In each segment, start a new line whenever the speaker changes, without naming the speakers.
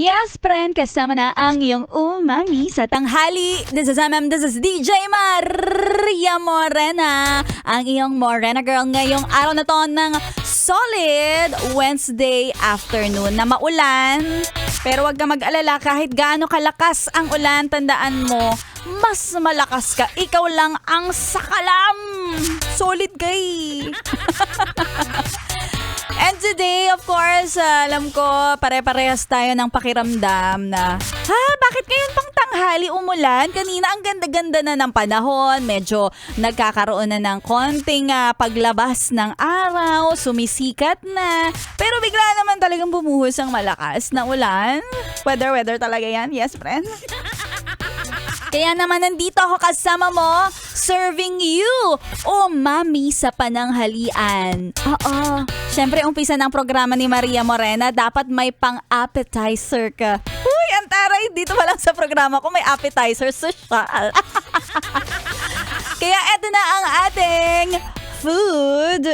Yes, friend, kasama na ang iyong umami sa tanghali. This is DJ Maria Morena, ang iyong Morena girl ngayong araw na to ng solid Wednesday afternoon na maulan. Pero wag ka mag-alala, kahit gaano kalakas ang ulan, tandaan mo, mas malakas ka. Ikaw lang ang sakalam. Solid kay. And today, of course, alam ko, pare-parehas tayo ng pakiramdam na, bakit ngayon pang tanghali umulan? Kanina ang ganda-ganda na ng panahon, medyo nagkakaroon na ng konting paglabas ng araw, sumisikat na. Pero bigla naman talagang bumuhos ang malakas na ulan. Weather talaga yan. Yes, friend? Kaya naman nandito ako kasama mo, serving you, mami sa pananghalian. Oo. Siyempre, umpisa ng programa ni Maria Morena, dapat may pang-appetizer ka. Uy, ang taray, dito pa lang sa programa ko may appetizer social. Kaya eto na ang ating food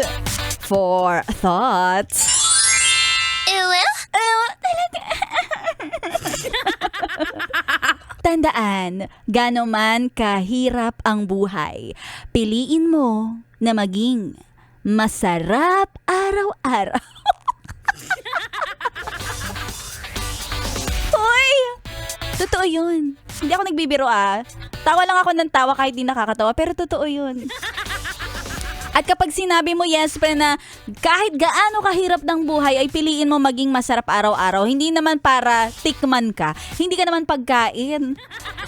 for thought. Talaga. Tandaan, gaano man kahirap ang buhay, piliin mo na maging masarap araw-araw. Hoy! Totoo yun. Hindi ako nagbibiro Tawa lang ako ng tawa kahit di nakakatawa, pero totoo yun. At kapag sinabi mo yes, pre, na kahit gaano kahirap ng buhay ay piliin mo maging masarap araw-araw, hindi naman para tikman ka, hindi ka naman pagkain.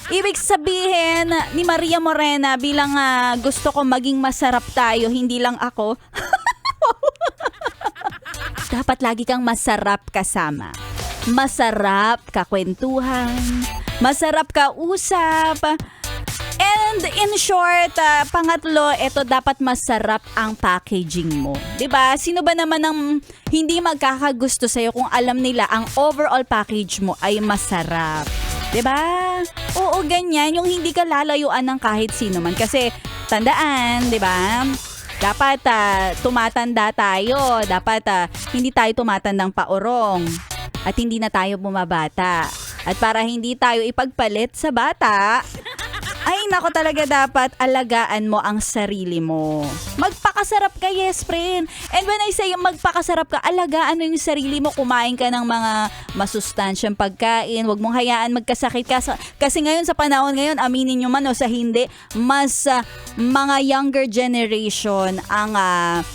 Ibig sabihin ni Maria Morena bilang gusto ko maging masarap tayo, hindi lang ako. Dapat lagi kang masarap kasama. Masarap kakwentuhan, masarap kausap. And in short, pangatlo, ito dapat masarap ang packaging mo. 'Di ba? Sino ba naman ang hindi magkakagusto sa'yo kung alam nila ang overall package mo ay masarap? 'Di ba? Oo, ganyan. Yung hindi ka lalayuan ng kahit sino man. Kasi tandaan, 'di ba? Dapat tumatanda tayo. Dapat hindi tayo tumatandang paurong. At hindi na tayo bumabata. At para hindi tayo ipagpalit sa bata, ay nako, talaga dapat alagaan mo ang sarili mo. Magpakasarap ka, yes, friend. And when I say magpakasarap ka, alagaan mo yung sarili mo. Kumain ka ng mga masustansyang pagkain. Huwag mong hayaan magkasakit ka. Kasi ngayon, sa panahon ngayon, aminin nyo man o sa hindi, mas mga younger generation ang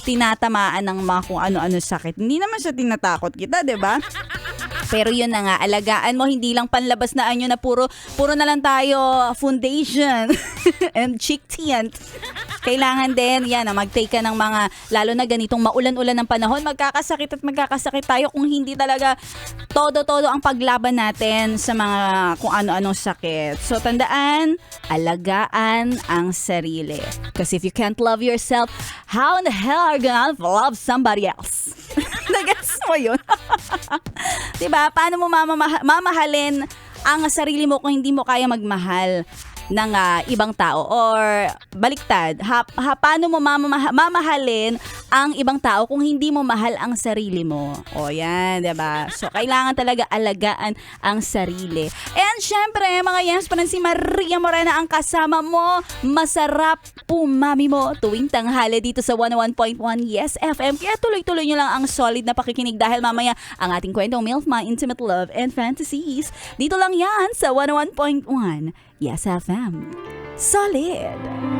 tinatamaan ng mga kung ano-ano sakit. Hindi naman siya tinatakot kita, diba? Pero yun na nga, alagaan mo, hindi lang panlabas na anyo na puro na lang tayo foundation and cheek tint. Kailangan din, mag-take ka ng mga, lalo na ganitong maulan-ulan ng panahon, magkakasakit tayo kung hindi talaga todo ang paglaban natin sa mga kung ano-anong sakit. So tandaan, alagaan ang sarili. Kasi if you can't love yourself, how in the hell are you gonna love somebody else? Nagets mo yun? Diba? Paano mo mamahalin ang sarili mo kung hindi mo kaya magmahal ng ibang tao? Or baliktad, paano mo mamahalin ang ibang tao kung hindi mo mahal ang sarili mo? O yan, diba? So, kailangan talaga alagaan ang sarili. And syempre, mga yes, parang si Maria Morena ang kasama mo. Masarap umami mo tuwing tanghali dito sa 101.1 Yes FM. Kaya tuloy-tuloy nyo lang ang solid na pakikinig dahil mamaya ang ating kwentong MILF, My Intimate Love and Fantasies. Dito lang yan sa 101.1 Yes FM. Solid!